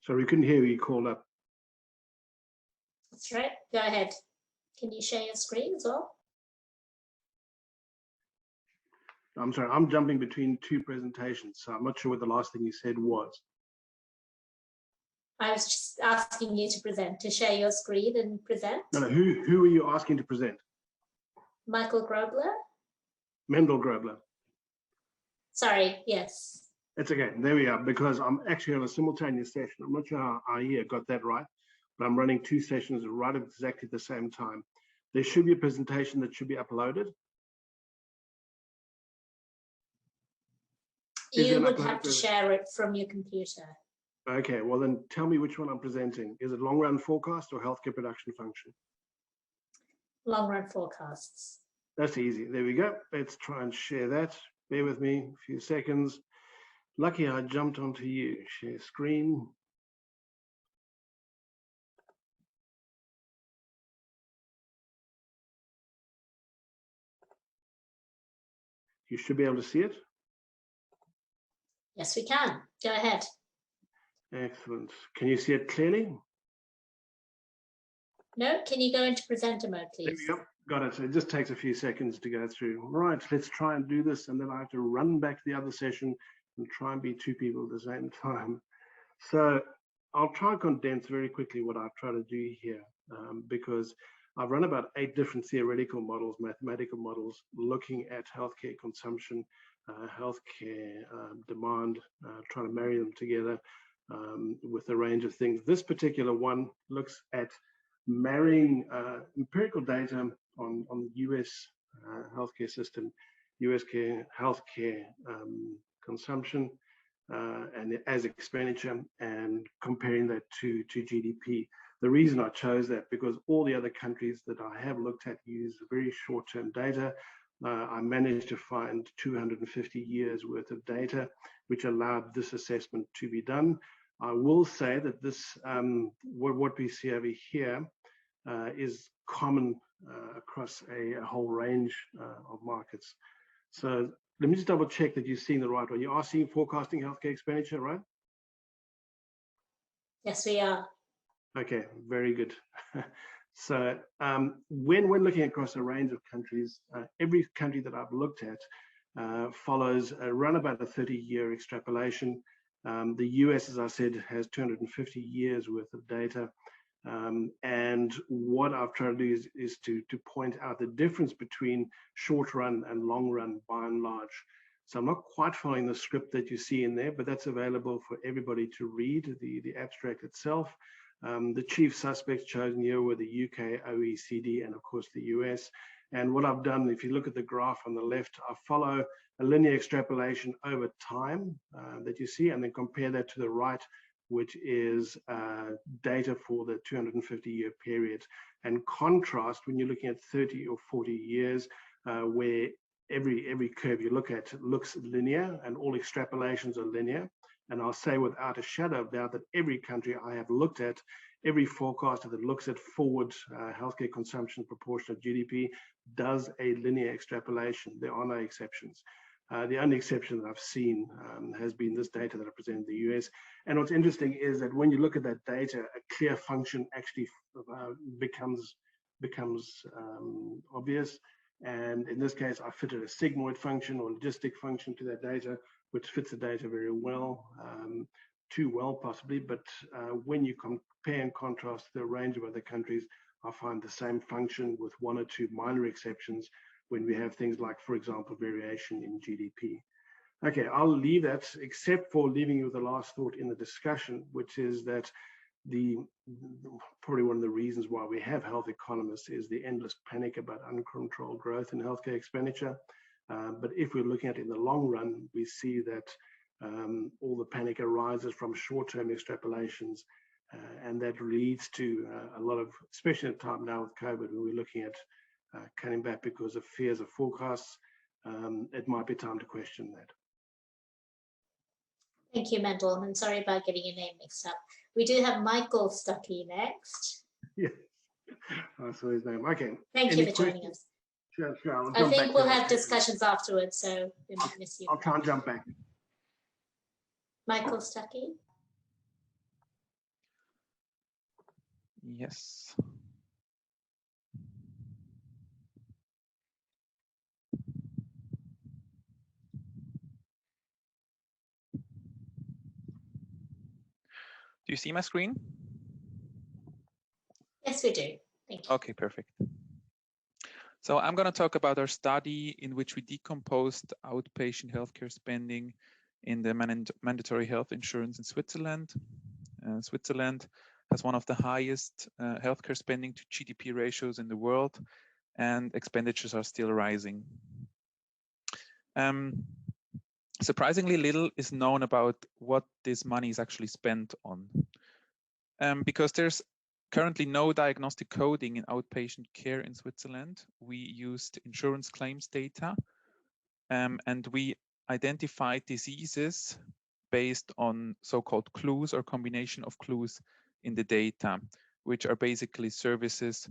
Sorry, we couldn't hear you called up. That's right. Go ahead. Can you share your screen as well? I'm sorry, I'm jumping between two presentations, so I'm not sure what the last thing you said was. I was just asking you to present, to share your screen and present. No, who are you asking to present? Michael Grobler? Mendel Grobler. Sorry, yes. It's okay, there we are, because I'm actually on a simultaneous session. I'm not sure how IHEA got that right, but I'm running two sessions right at exactly the same time. There should be a presentation that should be uploaded. You would have to share it from your computer. Okay, well then tell me which one I'm presenting. Is it long run forecast or healthcare production function? Long run forecasts. That's easy. There we go. Let's try and share that. Bear with me a few seconds. Lucky I jumped onto you. Share screen. You should be able to see it. Yes, we can. Go ahead. Excellent. Can you see it clearly? No, can you go into presenter mode, please? There we go. Got it. So it just takes a few seconds to go through. Right, let's try and do this, and then I have to run back to the other session and try and be two people at the same time. So I'll try and condense very quickly what I've tried to do here, because I've run about 8 different theoretical models, mathematical models, looking at healthcare consumption, healthcare demand, trying to marry them together with a range of things. This particular one looks at marrying empirical data on the US healthcare system, US healthcare consumption and as expenditure, and comparing that to GDP. The reason I chose that, because all the other countries that I have looked at use very short-term data. I managed to find 250 years worth of data, which allowed this assessment to be done. I will say that this, what we see over here is common across a whole range of markets. So let me just double check that you're seeing the right one. You are seeing forecasting healthcare expenditure, right? Yes, we are. Okay, very good. So when looking across a range of countries, every country that I've looked at follows around about a 30-year extrapolation. The US, as I said, has 250 years worth of data. And what I've tried to do is to point out the difference between short run and long run by and large. So I'm not quite following the script that you see in there, but that's available for everybody to read, the abstract itself. The chief suspects chosen here were the UK, OECD, and of course the US. And what I've done, if you look at the graph on the left, I follow a linear extrapolation over time that you see, and then compare that to the right, which is data for the 250-year period. And contrast when you're looking at 30 or 40 years, where every curve you look at looks linear and all extrapolations are linear. And I'll say without a shadow of doubt that every country I have looked at, every forecaster that looks at forward healthcare consumption proportion of GDP does a linear extrapolation. There are no exceptions. The only exception that I've seen has been this data that I presented in the US. And what's interesting is that when you look at that data, a clear function actually becomes obvious. And in this case, I fitted a sigmoid function or logistic function to that data, which fits the data very well. too well, possibly, but when you compare and contrast the range of other countries, I find the same function with one or two minor exceptions when we have things like, for example, variation in GDP. Okay, I'll leave that, except for leaving you with the last thought in the discussion, which is that probably one of the reasons why we have health economists is the endless panic about uncontrolled growth in healthcare expenditure. But if we're looking at it in the long run, we see that all the panic arises from short-term extrapolations, and that leads to a lot of, especially at a time now with COVID, when we're looking at cutting back because of fears of forecasts, it might be time to question that. Thank you, Mendel, and sorry about getting your name mixed up. We do have Michael Stuckey next. Yes, I saw his name. Okay. Thank you for joining us. Sure. I think we'll have discussions afterwards, so we might miss you. I'll try and jump back. Michael Stuckey. Yes. Do you see my screen? Yes, we do. Thank you. Okay, perfect. So I'm going to talk about our study in which we decomposed outpatient healthcare spending in the mandatory health insurance in Switzerland. Switzerland has one of the highest healthcare spending to GDP ratios in the world, and expenditures are still rising. Surprisingly little is known about what this money is actually spent on, because there's currently no diagnostic coding in outpatient care in Switzerland. We used insurance claims data, and we identified diseases based on so-called clues or combination of clues in the data, which are basically services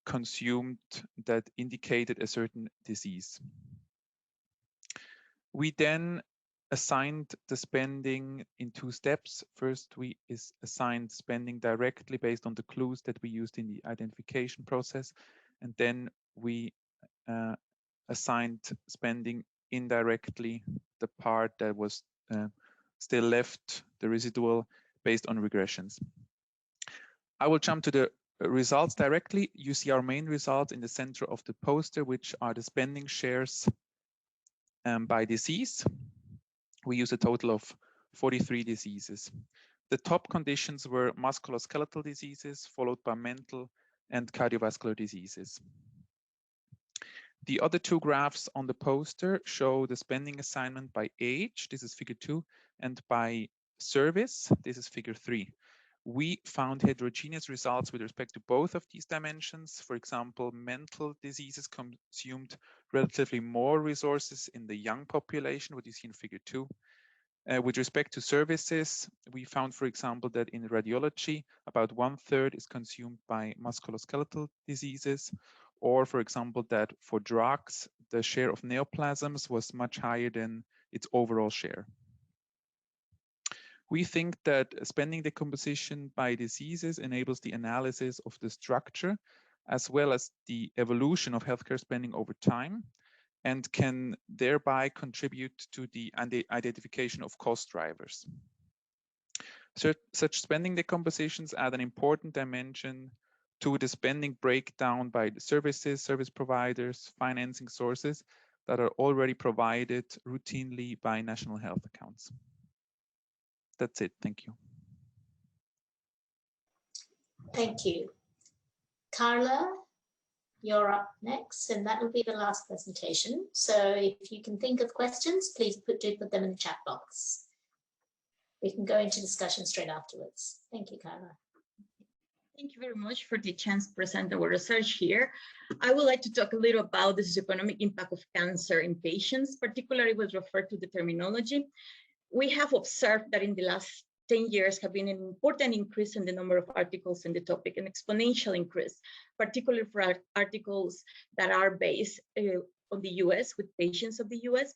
consumed that indicated a certain disease. We then assigned the spending in two steps. First, we assigned spending directly based on the clues that we used in the identification process. And then we assigned spending indirectly, the part that was still left, the residual, based on regressions. I will jump to the results directly. You see our main results in the center of the poster, which are the spending shares by disease. We use a total of 43 diseases. The top conditions were musculoskeletal diseases, followed by mental and cardiovascular diseases. The other two graphs on the poster show the spending assignment by age, this is figure 2, and by service, this is figure 3. We found heterogeneous results with respect to both of these dimensions. For example, mental diseases consumed relatively more resources in the young population, what you see in figure 2. With respect to services, we found, for example, that in radiology, about 1/3 is consumed by musculoskeletal diseases, or, for example, that for drugs, the share of neoplasms was much higher than its overall share. We think that spending decomposition by diseases enables the analysis of the structure as well as the evolution of healthcare spending over time, and can thereby contribute to the identification of cost drivers. Such spending decompositions add an important dimension to the spending breakdown by the services, service providers, financing sources that are already provided routinely by national health accounts. That's it. Thank you. Thank you. Carla, you're up next, and that will be the last presentation. So if you can think of questions, please do put them in the chat box. We can go into discussion straight afterwards. Thank you, Carla. Thank you very much for the chance to present our research here. I would like to talk a little about the socioeconomic impact of cancer in patients, particularly with regard to the terminology. We have observed that in the last 10 years have been an important increase in the number of articles in the topic, an exponential increase, particularly for articles that are based on the US, with patients of the US.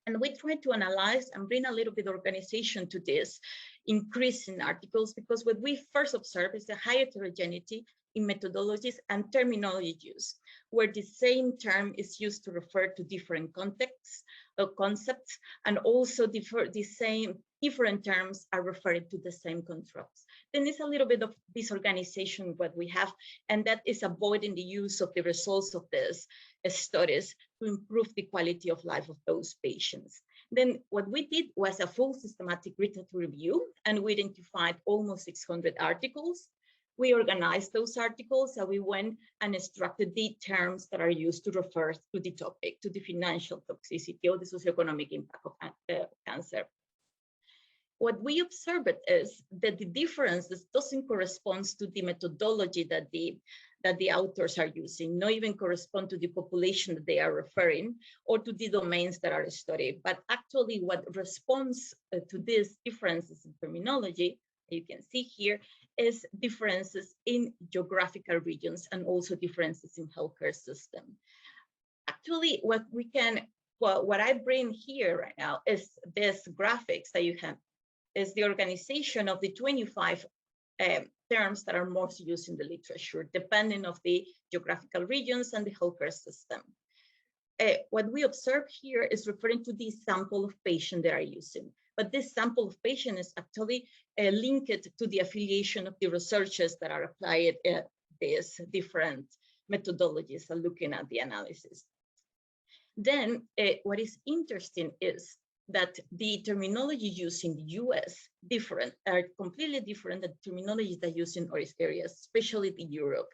And we try to analyze and bring a little bit of organization to this increase in articles, because what we first observe is the high heterogeneity in methodologies and terminology use, where the same term is used to refer to different contexts or concepts, and also the same different terms are referred to the same controls. Then it's a little bit of disorganization what we have, and that is avoiding the use of the results of these studies to improve the quality of life of those patients. Then what we did was a full systematic literature review, and we identified almost 600 articles. We organized those articles, and we went and extracted the terms that are used to refer to the topic, to the financial toxicity or the socioeconomic impact of cancer. What we observed is that the differences doesn't correspond to the methodology that the authors are using, not even correspond to the population that they are referring or to the domains that are studied, but actually what responds to these differences in terminology, you can see here, is differences in geographical regions and also differences in healthcare system. Actually, what I bring here right now is this graphics that you have, is the organization of the 25 terms that are most used in the literature, depending of the geographical regions and the healthcare system. What we observe here is referring to the sample of patients they are using. But this sample of patients is actually linked to the affiliation of the researchers that are applied these different methodologies and looking at the analysis. Then what is interesting is that the terminology used in the US are completely different than the terminology that used in other areas, especially in Europe.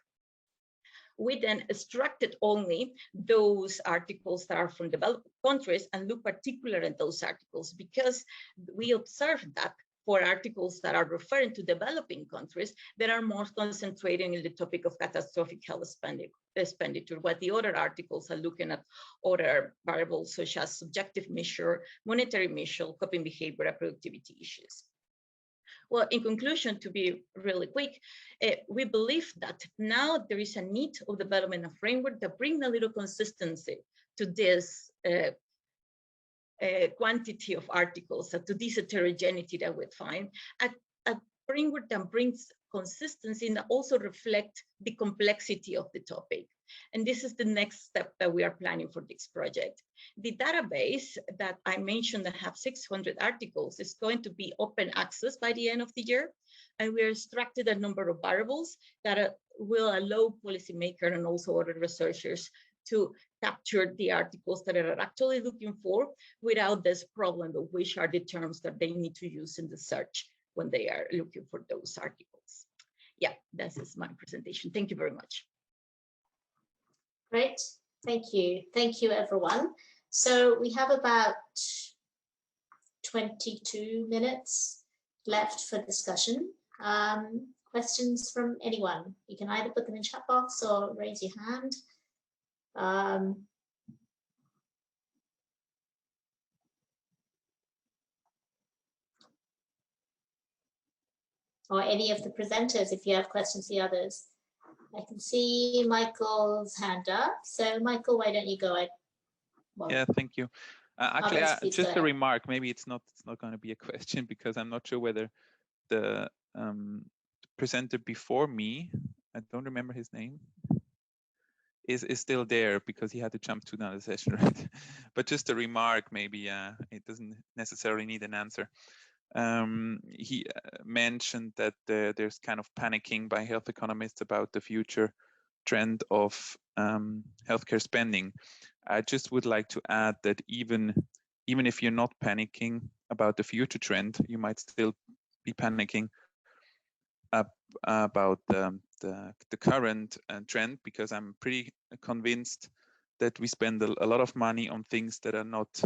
We then extracted only those articles that are from developed countries and look particularly at those articles, because we observed that for articles that are referring to developing countries that are more concentrating in the topic of catastrophic health expenditure, while the other articles are looking at other variables such as subjective measure, monetary measure, coping behavior, and productivity issues. Well, in conclusion, to be really quick, we believe that now there is a need of development of framework that bring a little consistency to this quantity of articles, to this heterogeneity that we find, a framework that brings consistency and also reflect the complexity of the topic. And this is the next step that we are planning for this project. The database that I mentioned that have 600 articles is going to be open access by the end of the year. And we are extracted a number of variables that will allow policymakers and also other researchers to capture the articles that they are actually looking for without this problem of which are the terms that they need to use in the search when they are looking for those articles. Yeah, that is my presentation. Thank you very much. Great, thank you. Thank you, everyone. So we have about 22 minutes left for discussion. Questions from anyone? You can either put them in chat box or raise your hand. Or any of the presenters, if you have questions, the others. I can see Michael's hand up. So Michael, why don't you go ahead? Well, yeah, thank you. Actually, just a remark. Maybe it's not going to be a question because I'm not sure whether the presenter before me, I don't remember his name, is still there because he had to jump to another session, right? But just a remark, maybe it doesn't necessarily need an answer. He mentioned that there's kind of panicking by health economists about the future trend of healthcare spending. I just would like to add that even if you're not panicking about the future trend, you might still be panicking about the current trend, because I'm pretty convinced that we spend a lot of money on things that are not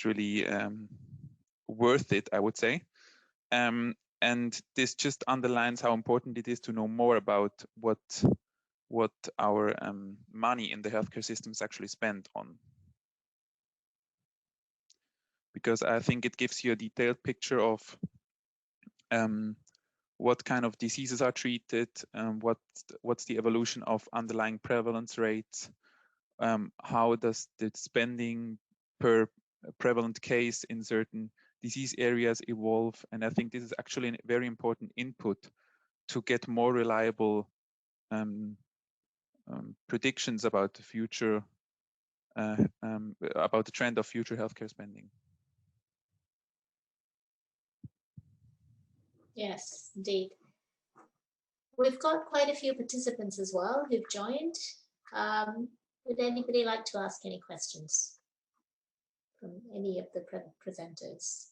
really worth it, I would say. And this just underlines how important it is to know more about what our money in the healthcare system is actually spent on. Because I think it gives you a detailed picture of what kind of diseases are treated, what's the evolution of underlying prevalence rates, how does the spending per prevalent case in certain disease areas evolve. And I think this is actually a very important input to get more reliable predictions about the future, about the trend of future healthcare spending. Yes, indeed. We've got quite a few participants as well who've joined. Would anybody like to ask any questions from any of the presenters?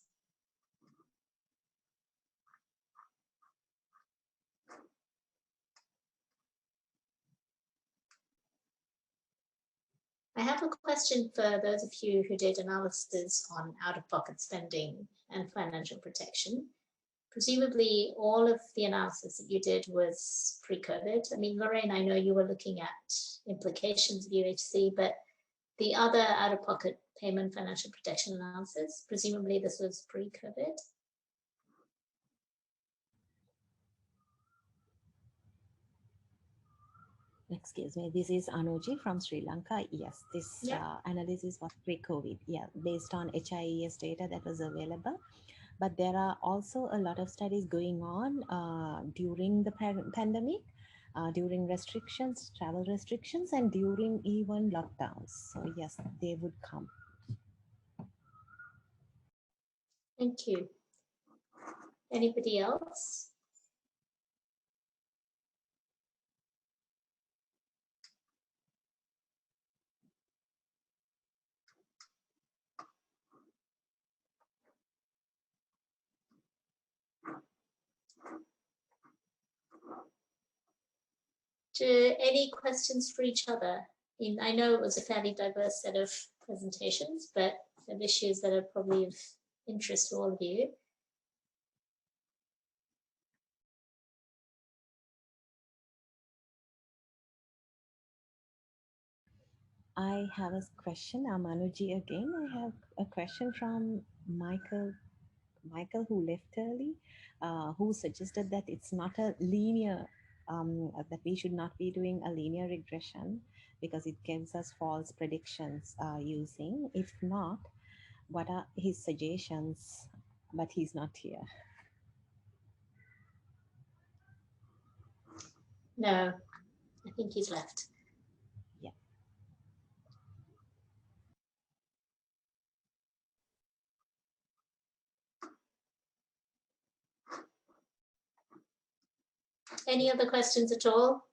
I have a question for those of you who did analysis on out-of-pocket spending and financial protection. Presumably all of the analysis that you did was pre-COVID. I mean, Lorraine, I know you were looking at implications of UHC, but the other out-of-pocket payment financial protection analysis, presumably this was pre-COVID. Excuse me, this is Anuji from Sri Lanka. Yes, this analysis was pre-COVID, based on HIES data that was available. But there are also a lot of studies going on during the pandemic, during restrictions, travel restrictions, and during even lockdowns. So yes, they would come. Thank you. Anybody else? Any questions for each other? I know it was a fairly diverse set of presentations, but of issues that are probably of interest to all of you. I have a question. I'm Anuji again. I have a question from Michael, who left early, who suggested that it's not a linear, that we should not be doing a linear regression because it gives us false predictions using. If not, what are his suggestions? But he's not here. No, I think he's left. Yeah. Any other questions at all?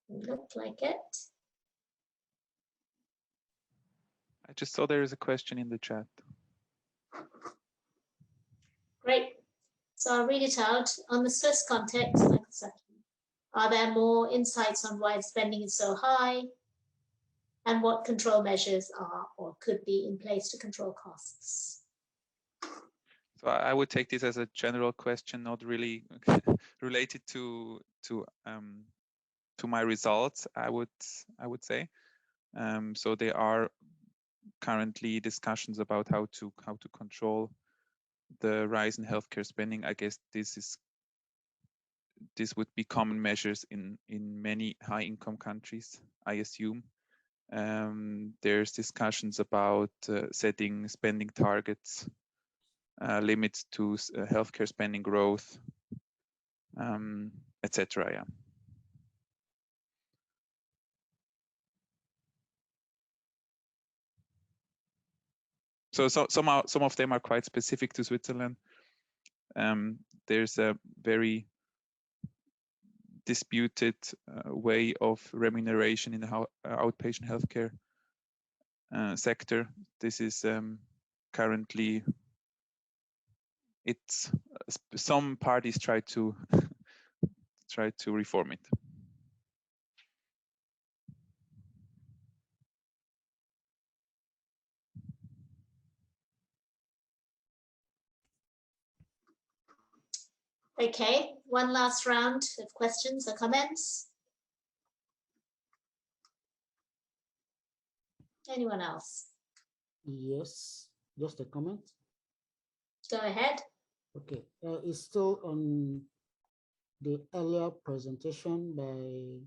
Looked like it. I just saw there is a question in the chat. Great. So I'll read it out. On the Swiss context, are there more insights on why spending is so high and what control measures are or could be in place to control costs? So I would take this as a general question, not really related to my results. I would say. So there are currently discussions about how to control the rise in healthcare spending. I guess this would be common measures in many high income countries, I assume. There's discussions about setting spending targets, limits to healthcare spending growth, etc. Yeah. So some of them are quite specific to Switzerland. There's a very disputed way of remuneration in the outpatient healthcare sector. This is currently, some parties try to reform it. Okay, one last round of questions or comments. Anyone else? Yes, just a comment. Go ahead. Okay, it's still on the earlier presentation by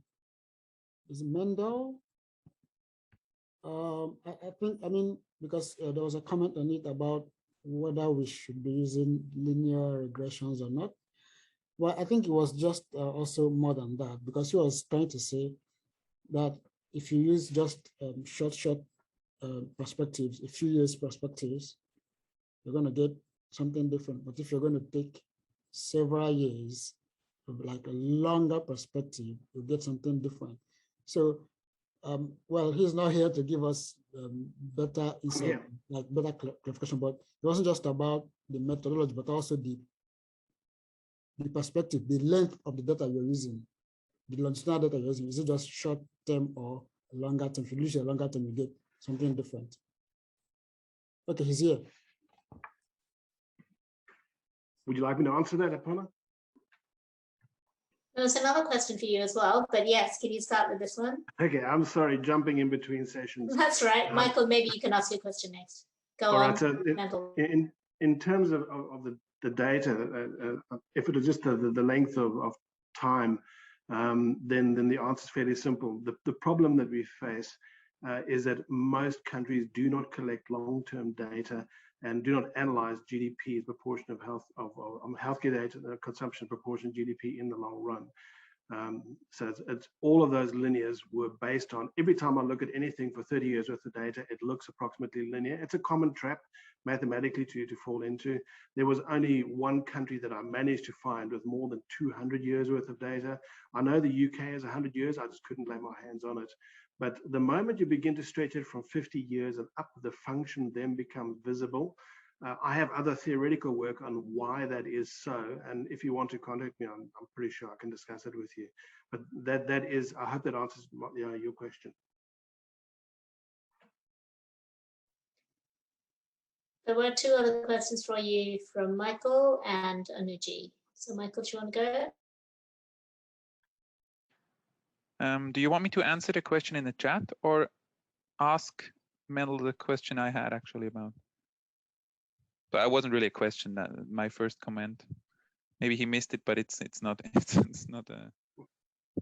Mendel. I mean, because there was a comment on it about whether we should be using linear regressions or not. Well, I think it was just also more than that, because he was trying to say that if you use just short perspectives, a few years perspectives, you're going to get something different. But if you're going to take several years, like a longer perspective, you'll get something different. So, well, he's not here to give us better insight, like better clarification, but it wasn't just about the methodology, but also the perspective, the length of the data you're using, the longitudinal data you're using. Is it just short term or longer term? If you use a longer term, you get something different. Okay, he's here. Would you like me to answer that, Apollo? There's another question for you as well, but yes, can you start with this one? Okay, I'm sorry, jumping in between sessions. That's right. Michael, maybe you can ask your question next. Go on. Right, so in terms of the data, if it is just the length of time, then the answer is fairly simple. The problem that we face is that most countries do not collect long-term data and do not analyze GDP as proportion of healthcare data, consumption proportion of GDP in the long run. So it's all of those linears were based on, every time I look at anything for 30 years worth of data, it looks approximately linear. It's a common trap mathematically to fall into. There was only one country that I managed to find with more than 200 years worth of data. I know the UK has 100 years, I just couldn't lay my hands on it. But the moment you begin to stretch it from 50 years and up, the function then becomes visible. I have other theoretical work on why that is so. And if you want to contact me, I'm pretty sure I can discuss it with you. But that is, I hope that answers your question. There were two other questions for you from Michael and Anuji. So Michael, do you want to go? Do you want me to answer the question in the chat or ask Mel the question I had actually about? But I wasn't really a question. That my first comment. Maybe he missed it, but it's not it's not a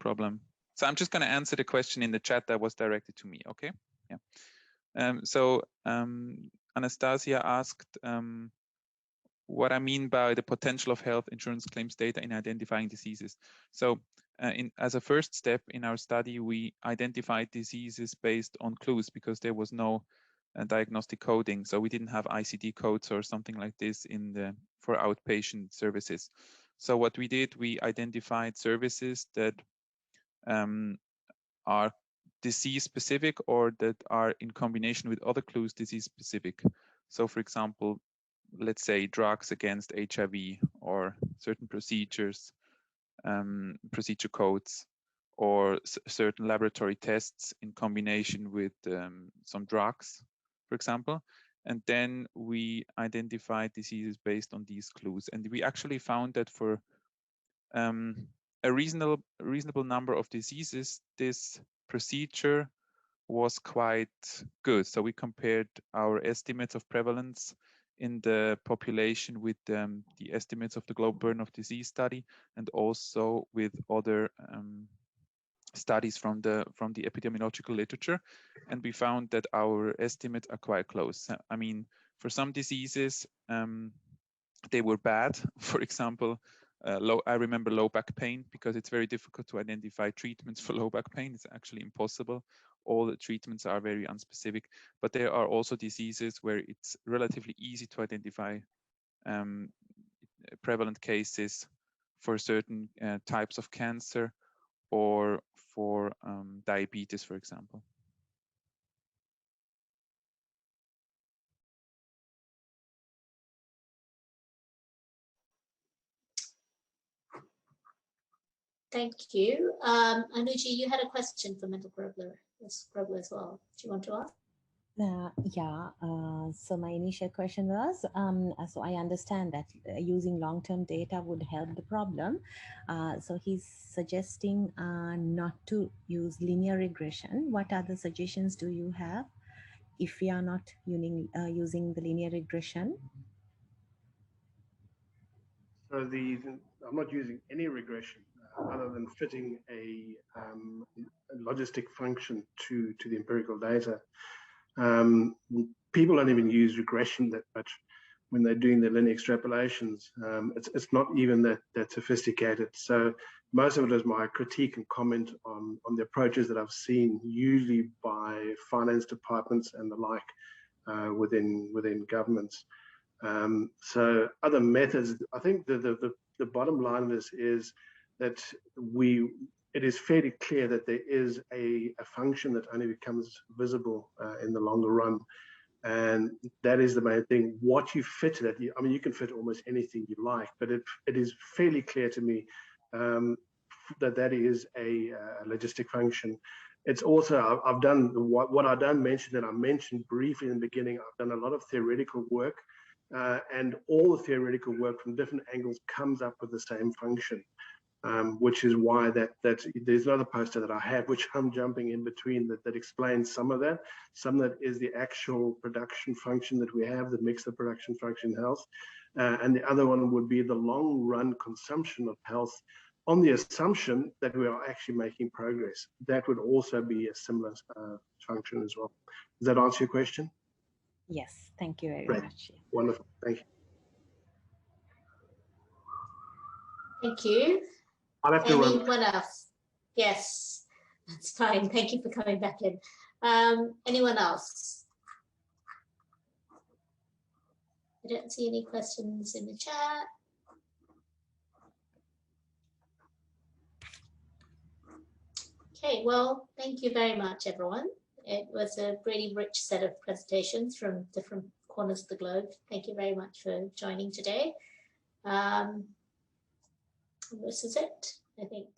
problem. So I'm just going to answer the question in the chat that was directed to me. Okay. Yeah. Anastasia asked what I mean by the potential of health insurance claims data in identifying diseases. So as a first step in our study, we identified diseases based on clues because there was no diagnostic coding. So we didn't have ICD codes or something like this for outpatient services. So what we did, we identified services that are disease specific or that are in combination with other clues disease specific. So for example, let's say drugs against HIV or certain procedures, procedure codes, or certain laboratory tests in combination with some drugs, for example. And then we identified diseases based on these clues. And we actually found that for a reasonable number of diseases, this procedure was quite good. So we compared our estimates of prevalence in the population with the estimates of the global burden of disease study, and also with other studies from the epidemiological literature. And we found that our estimates are quite close. I mean, for some diseases, they were bad. For example, I remember low back pain, because it's very difficult to identify treatments for low back pain. It's actually impossible. All the treatments are very unspecific, but there are also diseases where it's relatively easy to identify prevalent cases for certain types of cancer or for diabetes, for example. Thank you. Anuji, you had a question for Mental Grobler as well. Do you want to ask? So my initial question was, so I understand that using long-term data would help the problem. So he's suggesting not to use linear regression. What other suggestions do you have if we are not using the linear regression? So I'm not using any regression other than fitting a logistic function to the empirical data. People don't even use regression that much when they're doing their linear extrapolations. It's not even that sophisticated. So most of it is my critique and comment on the approaches that I've seen, usually by finance departments and the like within governments. So other methods, I think the bottom line of this is that it is fairly clear that there is a function that only becomes visible in the longer run. And that is the main thing. What you fit it, I mean, you can fit almost anything you like, but it is fairly clear to me that is a logistic function. It's also, I've done what I don't mention, that I mentioned briefly in the beginning. I've done a lot of theoretical work, and all the theoretical work from different angles comes up with the same function. Which is why that there's another poster that I have, which I'm jumping in between, that explains some of that. Some that is the actual production function that we have that makes the production function health. And the other one would be the long run consumption of health on the assumption that we are actually making progress. That would also be a similar function as well. Does that answer your question? Yes, thank you very much. Wonderful, thank you. Thank you. I'll have to run. Anyone else? Yes, that's fine. Thank you for coming back in. Anyone else? I don't see any questions in the chat. Okay, well, thank you very much, everyone. It was a really rich set of presentations from different corners of the globe. Thank you very much for joining today. This is it, I think.